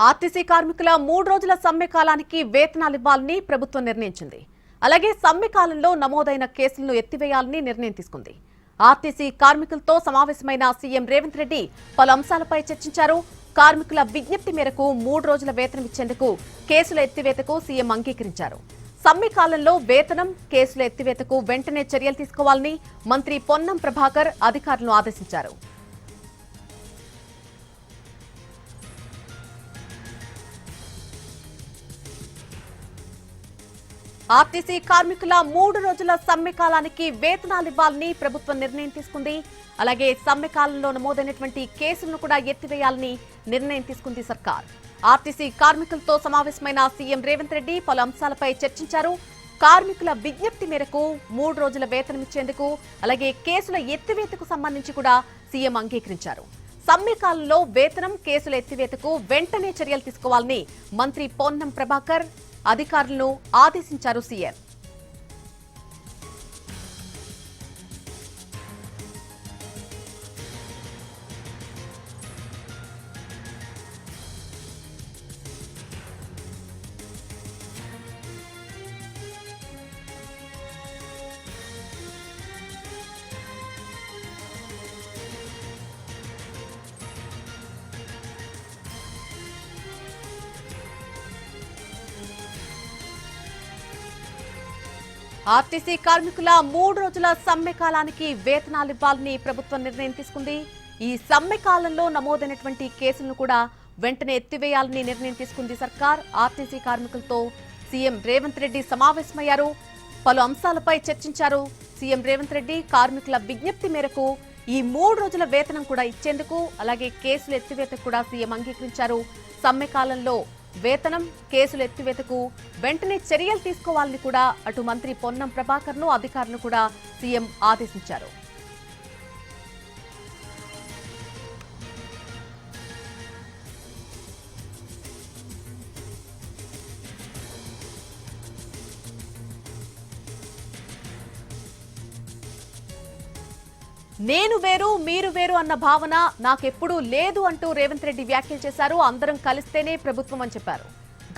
RTC కార్మికుల 3 రోజుల సమ్మె కాలానికి వేతనాలు ఇవ్వాలని ప్రభుత్వం నిర్ణయించింది. అలాగే సమ్మె కాలంలో నమోదైన కేసులను ఎత్తివేయాలని నిర్ణయం తీసుకుంది. ఆర్టీసీ కార్మికులతో సమావేశమైన సీఎం రేవంత్ రెడ్డి పలు అంశాలపై చర్చించారు. కార్మికుల విజ్ఞప్తి మేరకు 3 రోజుల వేతనం ఇచ్చేందుకు కేసుల ఎత్తివేతకు సీఎం అంగీకరించారు. సమ్మె కాలంలో వేతనం, కేసుల ఎత్తివేతకు వెంటనే చర్యలు తీసుకోవాలని మంత్రి పొన్నం ప్రభాకర్ అధికారులను ఆదేశించారు. ఆర్టీసీ కార్మికుల 3 రోజుల సమ్మె కాలానికి వేతనాలు ఇవ్వాలని ప్రభుత్వం నిర్ణయం తీసుకుంది. అలాగే సమ్మె కాలంలో నమోదైనటువంటి కేసులను కూడా ఎత్తివేయాలని నిర్ణయం తీసుకుంది సర్కార్. ఆర్టీసీ కార్మికులతో సమావేశమైన సీఎం రేవంత్ రెడ్డి పలు అంశాలపై చర్చించారు. కార్మికుల విజ్ఞప్తి మేరకు 3 రోజుల వేతనం ఇచ్చేందుకు, అలాగే కేసుల ఎత్తివేతకు సంబంధించి కూడా సీఎం అంగీకరించారు. సమ్మె కాలంలో వేతనం, కేసుల ఎత్తివేతకు వెంటనే చర్యలు తీసుకోవాలని మంత్రి పొన్నం ప్రభాకర్ అధికారులను ఆదేశించారు సీఎం. ఆర్టీసీ కార్మికుల 3 రోజుల సమ్మె కాలానికి వేతనాలు ఇవ్వాలని ప్రభుత్వం నిర్ణయం తీసుకుంది. ఈ సమ్మె కాలంలో నమోదైనటువంటి కేసులను కూడా వెంటనే ఎత్తివేయాలని నిర్ణయం తీసుకుంది సర్కార్. ఆర్టీసీ కార్మికులతో సీఎం రేవంత్ రెడ్డి సమావేశమయ్యారు. పలు అంశాలపై చర్చించారు. సీఎం రేవంత్ రెడ్డి కార్మికుల విజ్ఞప్తి మేరకు ఈ 3 రోజుల వేతనం కూడా ఇచ్చేందుకు, అలాగే కేసులు ఎత్తివేతకు కూడా సీఎం అంగీకరించారు. సమ్మె కాలంలో వేతనం, కేసులు ఎత్తివేతకు వెంటనే చర్యలు తీసుకోవాలని కూడా అటు మంత్రి పొన్నం ప్రభాకర్ను, అధికారులను కూడా సీఎం ఆదేశించారు. నేను వేరు, మీరు వేరు అన్న భావన నాకెప్పుడూ లేదు అంటూ రేవంత్ రెడ్డి వ్యాఖ్యలు చేశారు. అందరం కలిస్తేనే ప్రభుత్వం అని చెప్పారు.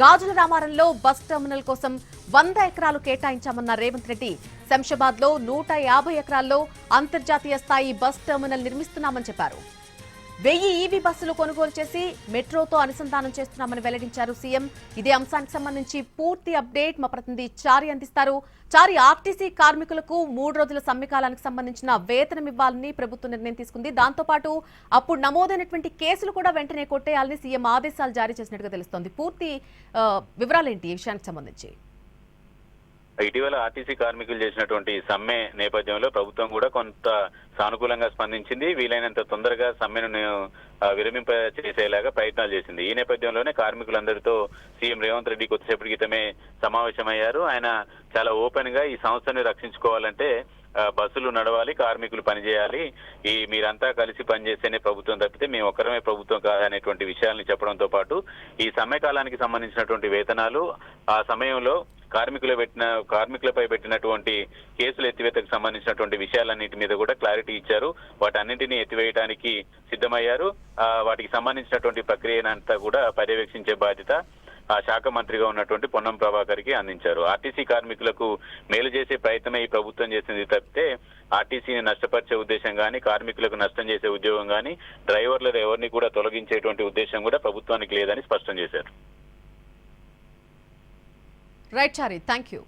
గాజుల రామారంలో బస్ టెర్మినల్ కోసం 100 ఎకరాలు కేటాయించామన్న రేవంత్ రెడ్డి శంషాబాద్ లో 150 ఎకరాల్లో అంతర్జాతీయ స్థాయి బస్ టెర్మినల్ నిర్మిస్తున్నామని చెప్పారు. 1000 ఈవీ బస్సులు కొనుగోలు చేసి మెట్రోతో అనుసంధానం చేస్తున్నామని వెల్లడించారు సీఎం. ఇదే అంశానికి సంబంధించి పూర్తి అప్డేట్ మా ప్రతినిధి చారి అందిస్తారు. చారి, ఆర్టీసీ కార్మికులకు 3 రోజుల సమ్మె కాలానికి సంబంధించిన వేతనం ఇవ్వాలని ప్రభుత్వం నిర్ణయం తీసుకుంది. దాంతో పాటు అప్పుడు నమోదైనటువంటి కేసులు కూడా వెంటనే కొట్టేయాలని సీఎం ఆదేశాలు జారీ చేసినట్టుగా తెలుస్తోంది. పూర్తి వివరాలేంటి ఈ విషయానికి సంబంధించి? ఇటీవల ఆర్టీసీ కార్మికులు చేసినటువంటి సమ్మె నేపథ్యంలో ప్రభుత్వం కూడా కొంత సానుకూలంగా స్పందించింది. వీలైనంత తొందరగా సమ్మెను విరమింప చేసేలాగా ప్రయత్నాలు చేసింది. ఈ నేపథ్యంలోనే కార్మికులందరితో సీఎం రేవంత్ రెడ్డి కొద్దిసేపటి క్రితమే సమావేశమయ్యారు. ఆయన చాలా ఓపెన్ గా ఈ సంస్థని రక్షించుకోవాలంటే బస్సులు నడవాలి, కార్మికులు పనిచేయాలి, మీరంతా కలిసి పనిచేస్తేనే ప్రభుత్వం తప్పితే మేము ఒక్కరమే ప్రభుత్వం కాదనేటువంటి విషయాల్ని చెప్పడంతో పాటు ఈ సమ్మె కాలానికి సంబంధించినటువంటి వేతనాలు, ఆ సమయంలో కార్మికులపై పెట్టినటువంటి కేసులు ఎత్తివేతకు సంబంధించినటువంటి విషయాలన్నింటి మీద కూడా క్లారిటీ ఇచ్చారు. వాటన్నింటినీ ఎత్తివేయడానికి సిద్ధమయ్యారు. వాటికి సంబంధించినటువంటి ప్రక్రియనంతా కూడా పర్యవేక్షించే బాధ్యత ఆ శాఖ మంత్రిగా ఉన్నటువంటి పొన్నం ప్రభాకర్ కి అందించారు. ఆర్టీసీ కార్మికులకు మేలు చేసే ప్రయత్నమే ఈ ప్రభుత్వం చేసింది తప్పితే ఆర్టీసీని నష్టపరిచే ఉద్దేశం గానీ, కార్మికులకు నష్టం చేసే ఉద్యోగం గానీ, డ్రైవర్లు ఎవరిని కూడా తొలగించేటువంటి ఉద్దేశం కూడా ప్రభుత్వానికి లేదని స్పష్టం చేశారు. Right Chari, thank you.